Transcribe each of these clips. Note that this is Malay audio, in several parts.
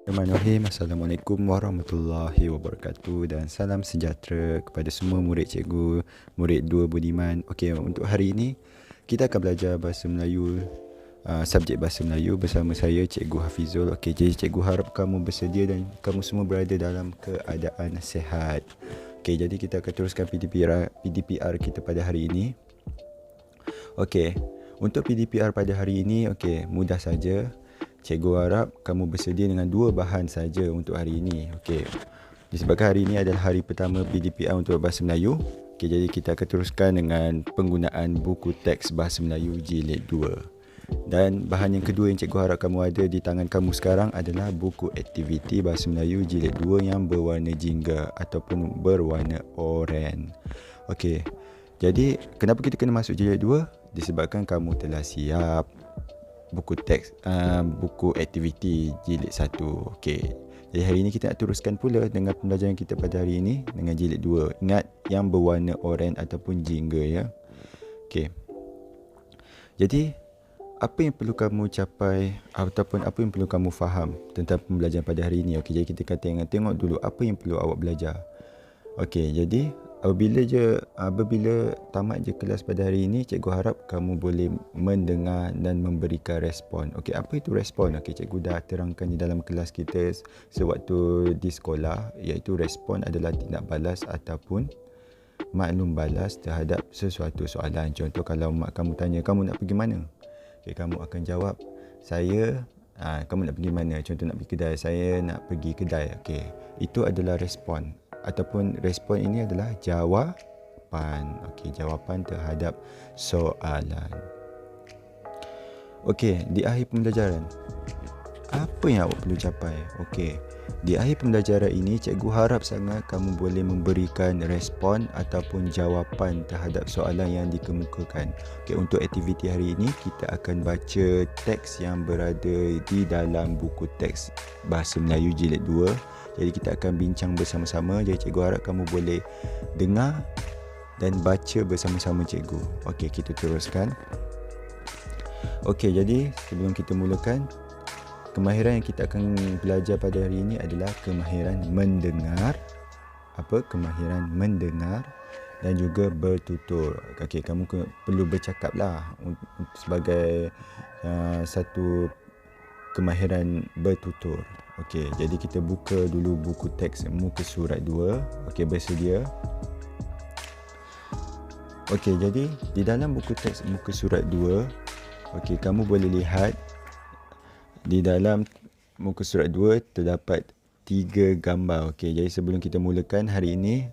Bismillahirrahmanirrahim. Assalamualaikum warahmatullahi wabarakatuh dan salam sejahtera kepada semua murid cikgu, murid 2 Budiman. Okey, untuk hari ini kita akan belajar bahasa Melayu, subjek bahasa Melayu bersama saya Cikgu Hafizul. Okey, jadi cikgu harap kamu bersedia dan kamu semua berada dalam keadaan sihat. Okey, jadi kita akan teruskan PDPR kita pada hari ini. Okey, untuk PDPR pada hari ini, okey, mudah saja. Cikgu harap kamu bersedia dengan 2 bahan saja untuk hari ini. Okey. Disebabkan hari ini adalah hari pertama PDPR untuk bahasa Melayu. Okey, jadi kita akan teruskan dengan penggunaan buku teks bahasa Melayu jilid 2. Dan bahan yang kedua yang cikgu harap kamu ada di tangan kamu sekarang adalah buku aktiviti bahasa Melayu jilid 2 yang berwarna jingga ataupun berwarna oranye. Okey. Jadi, kenapa kita kena masuk jilid 2? Disebabkan kamu telah siap buku teks, buku aktiviti jilid 1. Okey. Jadi hari ini kita nak teruskan pula dengan pembelajaran kita pada hari ini dengan jilid 2. Ingat yang berwarna oranye ataupun jingga ya. Okey. Jadi apa yang perlu kamu capai ataupun apa yang perlu kamu faham tentang pembelajaran pada hari ini? Okey, jadi kita akan tengok dulu apa yang perlu awak belajar. Okey, jadi apabila tamat je kelas pada hari ini, cikgu harap kamu boleh mendengar dan memberikan respon. Okey, apa itu respon? Okey, cikgu dah terangkan di dalam kelas kita sewaktu di sekolah, iaitu respon adalah tindak balas ataupun maklum balas terhadap sesuatu soalan. Contoh, kalau mak kamu tanya, kamu nak pergi mana? Okey, kamu akan jawab, saya kamu nak pergi mana? Contoh, nak pergi kedai, saya nak pergi kedai. Okey, itu adalah respon. Ataupun respon ini adalah jawapan. Okey, jawapan terhadap soalan. Okey, di akhir pembelajaran, apa yang awak perlu capai? Okey, di akhir pembelajaran ini, cikgu harap sangat kamu boleh memberikan respon ataupun jawapan terhadap soalan yang dikemukakan. Okey, untuk aktiviti hari ini, kita akan baca teks yang berada di dalam buku teks bahasa Melayu jilid 2. Jadi kita akan bincang bersama-sama. Jadi cikgu harap kamu boleh dengar dan baca bersama-sama cikgu. Okey, kita teruskan. Okey, jadi sebelum kita mulakan, kemahiran yang kita akan belajar pada hari ini adalah kemahiran mendengar. Kemahiran mendengar dan juga bertutur. Okey, kamu perlu bercakap lah sebagai satu kemahiran bertutur. Okey, jadi kita buka dulu buku teks muka surat 2. Okey, bersedia? Okey, jadi di dalam buku teks muka surat 2, okey, kamu boleh lihat di dalam muka surat 2 terdapat 3 gambar. Okey, jadi sebelum kita mulakan hari ini,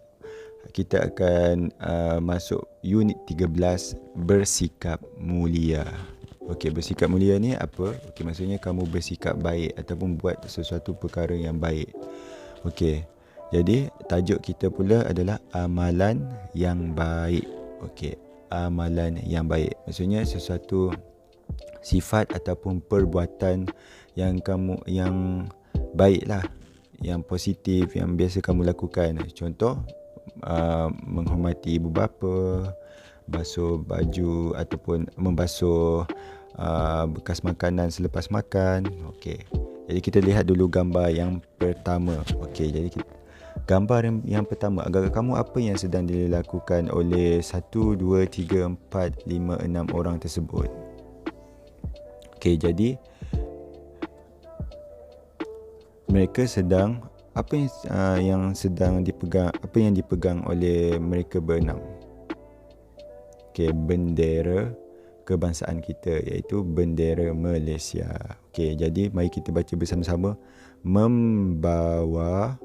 kita akan masuk unit 13, bersikap mulia. Okey, bersikap mulia ni apa? Okey, maksudnya kamu bersikap baik ataupun buat sesuatu perkara yang baik. Okey, jadi tajuk kita pula adalah amalan yang baik. Okey, amalan yang baik. Maksudnya sesuatu sifat ataupun perbuatan yang baiklah, yang positif, yang biasa kamu lakukan. Contoh, menghormati ibu bapa, basuh baju ataupun membasuh bekas makanan selepas makan. Okey, jadi kita lihat dulu gambar yang pertama. Okey, jadi gambar yang pertama, agak kamu apa yang sedang dilakukan oleh 1, 2, 3, 4, 5, 6 orang tersebut? Okey, jadi mereka sedang apa yang sedang dipegang, apa yang dipegang oleh mereka berenam? Okey, bendera kebangsaan kita, iaitu bendera Malaysia. Okey, jadi mari kita baca bersama-sama. Membawa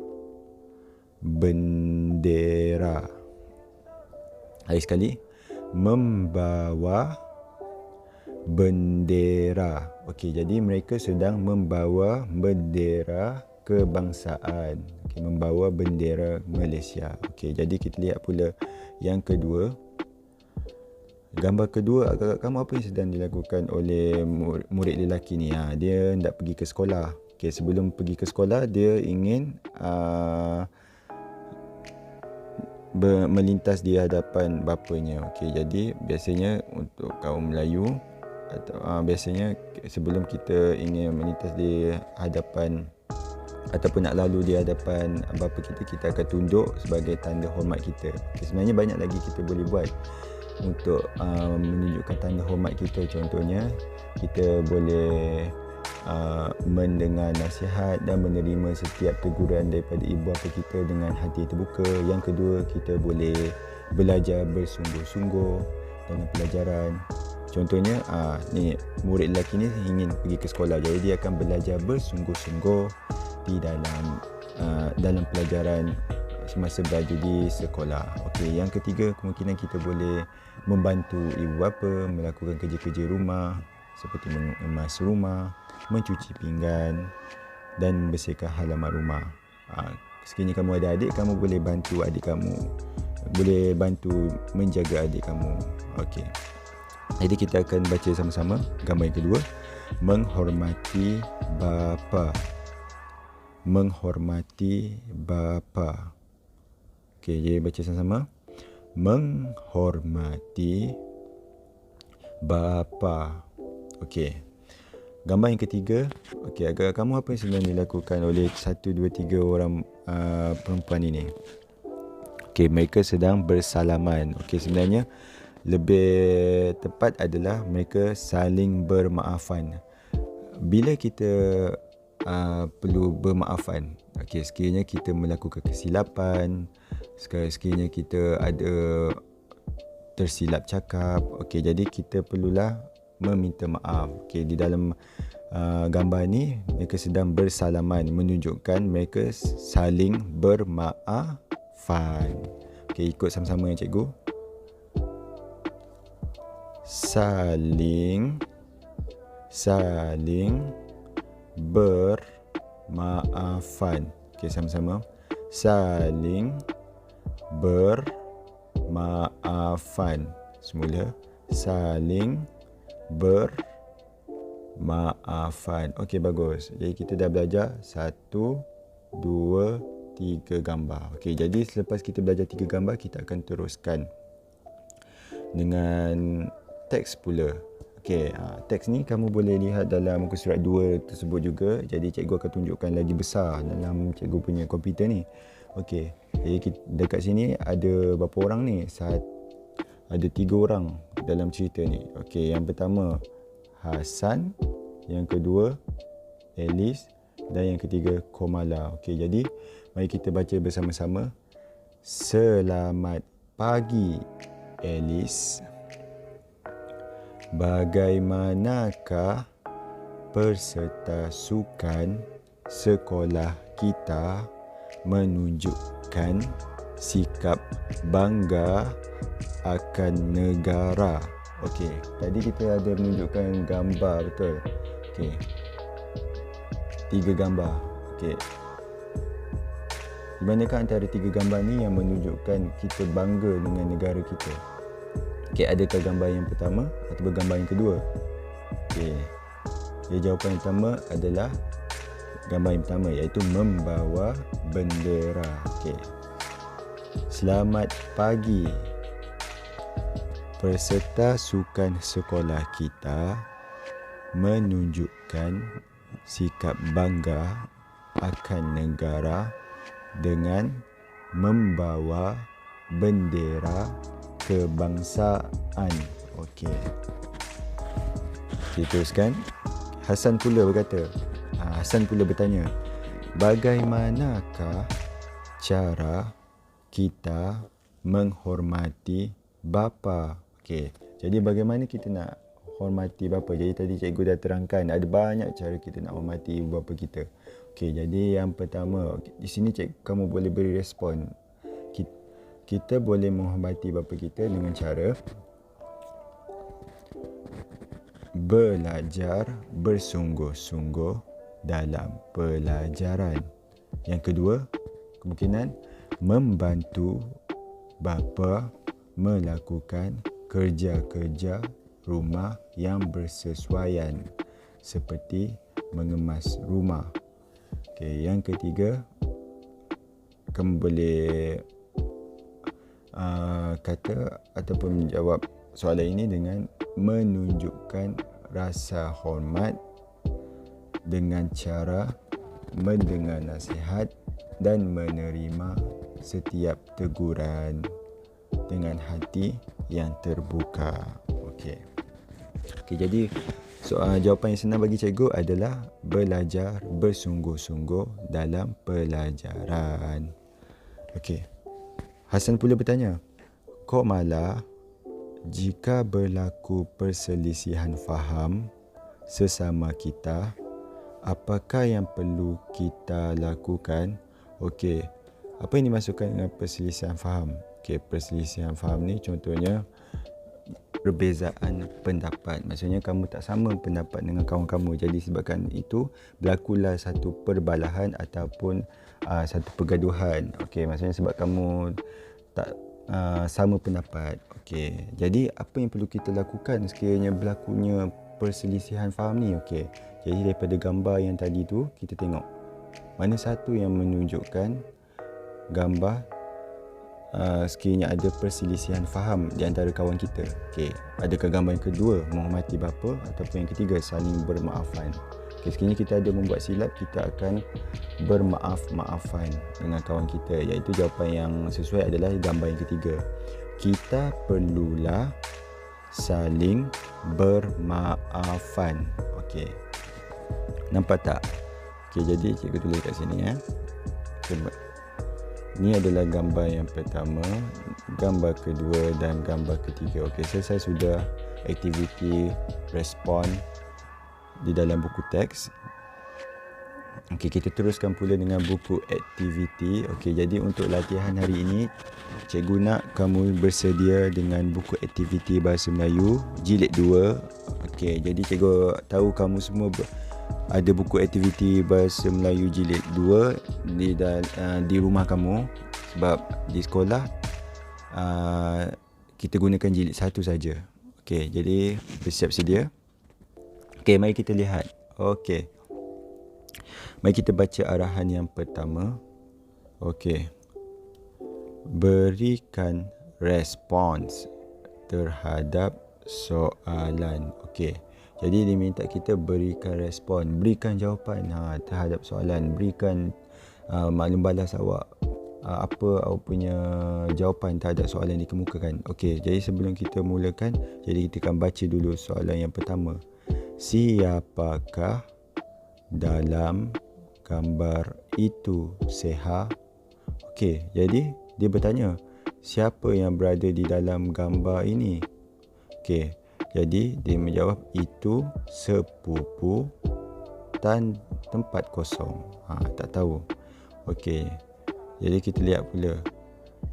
bendera. Lagi sekali. Membawa bendera. Okey, jadi mereka sedang membawa bendera kebangsaan. Okey, membawa bendera Malaysia. Okey, jadi kita lihat pula yang kedua. Gambar kedua, agak kamu apa yang sedang dilakukan oleh murid lelaki ni? Dia hendak pergi ke sekolah. Okey, sebelum pergi ke sekolah, dia ingin melintas di hadapan bapanya. Okey, jadi biasanya untuk kaum Melayu atau biasanya sebelum kita ingin melintas di hadapan ataupun nak lalu di hadapan bapa kita, kita akan tunduk sebagai tanda hormat kita. Sebenarnya banyak lagi kita boleh buat untuk menunjukkan tanda hormat kita. Contohnya kita boleh mendengar nasihat dan menerima setiap teguran daripada ibu bapa kita dengan hati terbuka. Yang kedua, kita boleh belajar bersungguh-sungguh dalam pelajaran. Contohnya ni murid lelaki ni ingin pergi ke sekolah, jadi dia akan belajar bersungguh-sungguh di dalam pelajaran semasa berada di sekolah. Okey, yang ketiga, kemungkinan kita boleh membantu ibu bapa melakukan kerja-kerja rumah seperti mengemas rumah, mencuci pinggan dan membersihkan halaman rumah. Sekiranya kamu ada adik, kamu boleh bantu adik kamu, boleh bantu menjaga adik kamu. Okey. Jadi kita akan baca sama-sama gambar yang kedua. Menghormati bapa. Menghormati bapa. Okey, jadi baca sama-sama. Menghormati bapa. Okey. Gambar yang ketiga. Okey, agak kamu apa yang sebenarnya dilakukan oleh 1, 2, 3 orang perempuan ini? Okey, mereka sedang bersalaman. Okey, sebenarnya lebih tepat adalah mereka saling bermaafan. Bila kita perlu bermaafan, okey, sekiranya kita melakukan kesilapan, sekiranya kita ada tersilap cakap, okey, jadi kita perlulah meminta maaf. Okey, di dalam gambar ni mereka sedang bersalaman, menunjukkan mereka saling bermaafan. Okey, ikut sama-sama ya cikgu. Saling bermaafan. Okey, sama-sama. Saling bermaafan. Semula. Saling bermaafan. Okey, bagus. Jadi kita dah belajar 1, 2, 3 gambar. Okey, jadi selepas kita belajar 3 gambar, kita akan teruskan dengan teks pula. Okey, teks ni kamu boleh lihat dalam muka surat 2 tersebut juga. Jadi cikgu akan tunjukkan lagi besar dalam cikgu punya komputer ni. Okey, jadi dekat sini ada berapa orang ni? Ada 3 orang dalam cerita ni. Okey, yang pertama Hasan, yang kedua Alice dan yang ketiga Komala. Okey, jadi mari kita baca bersama-sama. Selamat pagi, Alice. Bagaimanakah peserta sukan sekolah kita menunjukkan sikap bangga akan negara? Okey, tadi kita ada menunjukkan gambar, betul? Okey, 3 gambar. Okey, di manakah antara 3 gambar ni yang menunjukkan kita bangga dengan negara kita? Okey, adakah gambar yang pertama atau gambar yang kedua? Okey, jawapan yang pertama adalah gambar yang pertama, iaitu membawa bendera. Okey, selamat pagi. Peserta sukan sekolah kita menunjukkan sikap bangga akan negara dengan membawa bendera kebangsaan. Okey. Kita teruskan. Hasan pula berkata, Hasan pula bertanya, bagaimanakah cara kita menghormati bapa? Okey. Jadi bagaimana kita nak hormati bapa? Jadi tadi cikgu dah terangkan ada banyak cara kita nak hormati ibu bapa kita. Okey, jadi yang pertama, di sini kamu boleh beri respon. Kita boleh menghormati bapa kita dengan cara belajar bersungguh-sungguh dalam pelajaran. Yang kedua, kemungkinan membantu bapa melakukan kerja-kerja rumah yang bersesuaian seperti mengemas rumah. Okey, yang ketiga, kamu boleh kata ataupun menjawab soalan ini dengan menunjukkan rasa hormat dengan cara mendengar nasihat dan menerima setiap teguran dengan hati yang terbuka. Okey. Jadi jawapan yang senang bagi cikgu adalah belajar bersungguh-sungguh dalam pelajaran. Okey. Hasan pula bertanya, Kok Mala, jika berlaku perselisihan faham sesama kita, apakah yang perlu kita lakukan? Okey, apa yang dimaksudkan dengan perselisihan faham? Okey, perselisihan faham ni contohnya perbezaan pendapat. Maksudnya kamu tak sama pendapat dengan kawan kamu. Jadi sebabkan itu berlakulah satu perbalahan ataupun satu pergaduhan. Okey, maksudnya sebab kamu tak sama pendapat. Okey, jadi apa yang perlu kita lakukan sekiranya berlakunya perselisihan faham ni? Okey, jadi daripada gambar yang tadi tu kita tengok mana satu yang menunjukkan gambar sekiranya ada perselisihan faham di antara kawan kita. Okey, adakah gambar yang kedua menghormati bapa, ataupun yang ketiga saling bermaafan? Okey, sekiranya kita ada membuat silap, kita akan bermaaf-maafan dengan kawan kita, iaitu jawapan yang sesuai adalah gambar yang ketiga. Kita perlulah saling bermaafan. Okey, nampak tak? Okey, jadi cikgu tulis kat sini ya. Ini adalah gambar yang pertama, gambar kedua dan gambar ketiga. Okey, selesai sudah aktiviti respon di dalam buku teks. Okey, kita teruskan pula dengan buku aktiviti. Okey, jadi untuk latihan hari ini, cikgu nak kamu bersedia dengan buku aktiviti Bahasa Melayu jilid 2. Okey, jadi cikgu tahu kamu semua ada buku aktiviti Bahasa Melayu jilid 2 di rumah kamu, sebab di sekolah kita gunakan jilid 1 saja. Okey, jadi bersiap sedia. Okey, mari kita lihat. Okey, mari kita baca arahan yang pertama. Okey, berikan respons terhadap soalan. Okey, jadi diminta kita berikan respon, berikan jawapan terhadap soalan, berikan maklum balas awak apa awak punya jawapan terhadap soalan yang dikemukakan. Okey, jadi sebelum kita mulakan, jadi kita akan baca dulu soalan yang pertama. Siapakah dalam gambar itu, Seha? Okey, jadi dia bertanya, siapa yang berada di dalam gambar ini? Okey, jadi dia menjawab, itu sepupu dan tempat kosong. Tak tahu. Okey, jadi kita lihat pula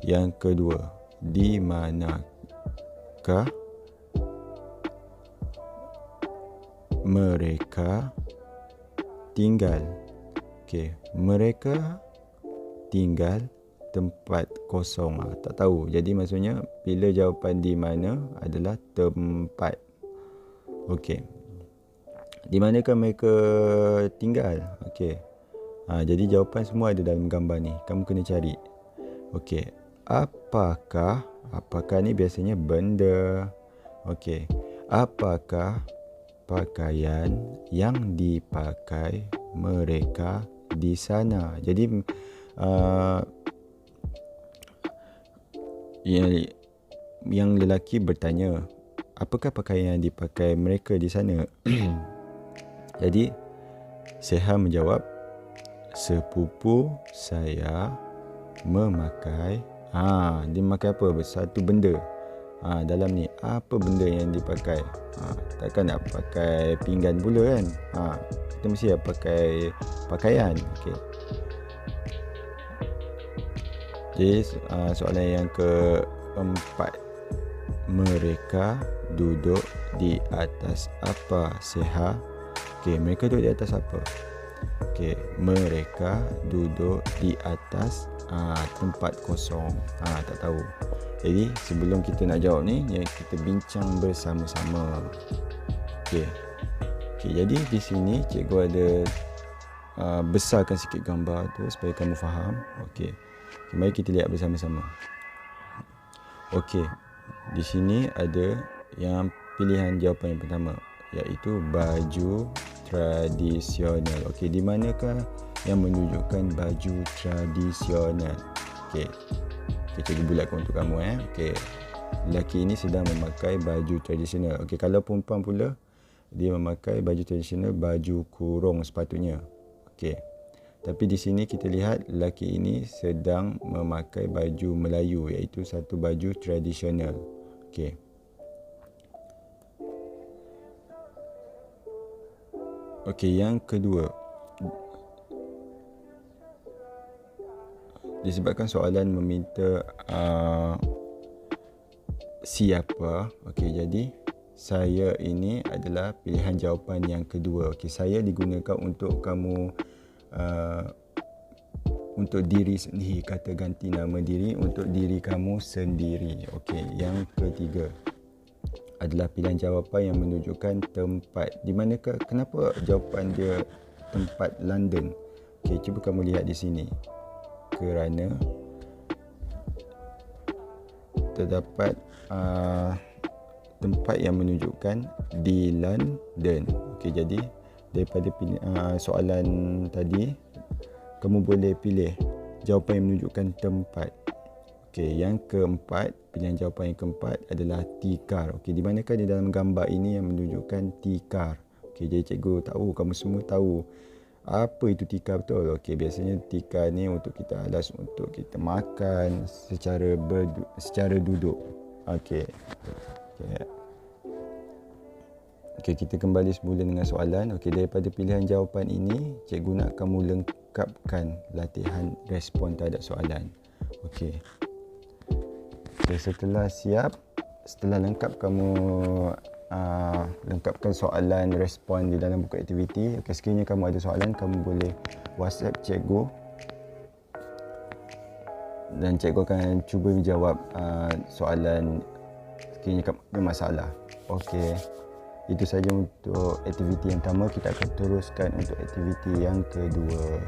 yang kedua. Di manakah mereka tinggal? Okey, mereka tinggal tempat kosong. Tak tahu. Jadi maksudnya bila jawapan di mana adalah tempat. Okey, di manakah mereka tinggal? Okey, jadi jawapan semua ada dalam gambar ni. Kamu kena cari. Okey, apakah ni biasanya benda. Okey, apakah pakaian yang dipakai mereka di sana? Jadi yang lelaki bertanya, apakah pakaian yang dipakai mereka di sana? Jadi Seha menjawab, sepupu saya memakai dia memakai apa? Satu benda. Dalam ni apa benda yang dipakai? Takkan nak pakai pinggan pula kan? Kita mesti pakai pakaian. Okey, jadi soalan yang keempat, mereka duduk di atas apa, Seha? Okey, mereka duduk di atas apa? Okey, mereka duduk di atas tempat kosong. Tak tahu. Jadi sebelum kita nak jawab ni, kita bincang bersama-sama. Okey, jadi di sini cikgu ada besarkan sikit gambar tu supaya kamu faham. Okey, mari kita lihat bersama-sama. Okey, di sini ada yang pilihan jawapan yang pertama, iaitu baju tradisional. Okey, di manakah yang menunjukkan baju tradisional. Okey. Cikgu bulatkan untuk kamu Okey. Lelaki ini sedang memakai baju tradisional. Okey, kalau perempuan pula dia memakai baju tradisional, baju kurung sepatutnya. Okey. Tapi di sini kita lihat lelaki ini sedang memakai baju Melayu, iaitu satu baju tradisional. Okey. Okey, yang kedua. Disebabkan soalan meminta siapa. Okey, jadi saya ini adalah pilihan jawapan yang kedua. Okey, saya digunakan untuk kamu untuk diri sendiri, kata ganti nama diri untuk diri kamu sendiri. Okey, yang ketiga adalah pilihan jawapan yang menunjukkan tempat. Di manakah, kenapa jawapan dia tempat London? Okey, cuba kamu lihat di sini. Kerana terdapat tempat yang menunjukkan di London. Okey, jadi daripada soalan tadi, kamu boleh pilih jawapan yang menunjukkan tempat. Okey, yang keempat, pilihan jawapan yang keempat adalah tikar. Okey, di manakah di dalam gambar ini yang menunjukkan tikar? Okey, jadi cikgu tahu kamu semua tahu apa itu tikar betul. Okey, biasanya tikar ni untuk kita alas untuk kita makan secara duduk. Okey. Okey, kita kembali semula dengan soalan. Okey, daripada pilihan jawapan ini, cikgu nak kamu lengkapkan latihan respon terhadap soalan. Okey. Setelah siap, setelah lengkap kamu lengkapkan soalan respon di dalam buku aktiviti. Okey, sekiranya kamu ada soalan, kamu boleh WhatsApp cikgu dan cikgu akan cuba menjawab soalan sekiranya kamu ada masalah. Okey, itu saja untuk aktiviti yang pertama. Kita akan teruskan untuk aktiviti yang kedua.